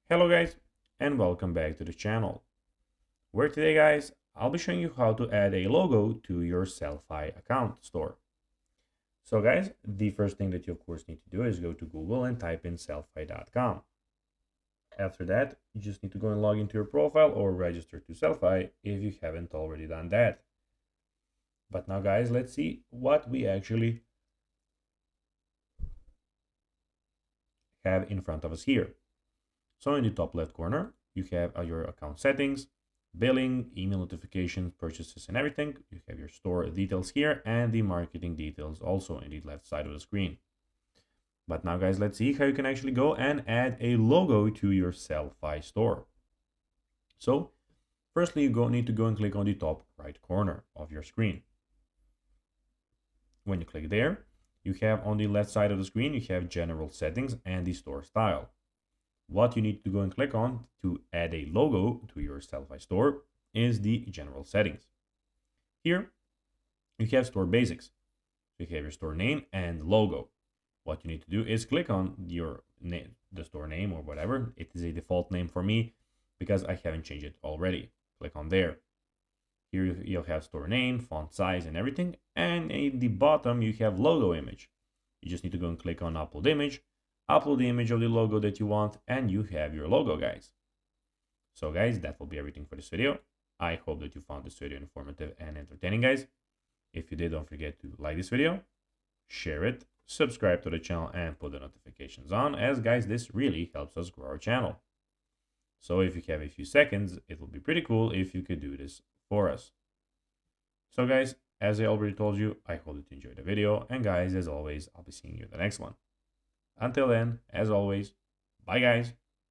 Hello guys, and welcome back to the channel, where today guys, I'll be showing you how to add a logo to your Sellfy account store. So guys, the first thing that you of course need to do is go to Google and type in sellfy.com. After that, you just need to go and log into your profile or register to Sellfy if you haven't already done that. But now guys, let's see what we actually have in front of us here. So in the top left corner, you have your account settings, billing, email notifications, purchases, and everything. You have your store details here and the marketing details also in the left side of the screen. But now guys, let's see how you can actually go and add a logo to your Sellfy store. So firstly, you need to go and click on the top right corner of your screen. When you click there, you have on the left side of the screen, you have general settings and the store style. What you need to go and click on to add a logo to your Sellfy store is the general settings. Here, you have store basics. So you have your store name and logo. What you need to do is click on the store name or whatever. It is a default name for me because I haven't changed it already. Click on there. Here you'll have store name, font size, and everything. And in the bottom, you have logo image. You just need to go and click on upload image. Upload the image of the logo that you want, and you have your logo, guys. So guys, that will be everything for this video. I hope that you found this video informative and entertaining, guys. If you did, don't forget to like this video, share it, subscribe to the channel, and put the notifications on, as guys, this really helps us grow our channel. So if you have a few seconds, it will be pretty cool if you could do this for us. So guys, as I already told you, I hope that you enjoyed the video, and guys, as always, I'll be seeing you in the next one. Until then, as always, bye guys.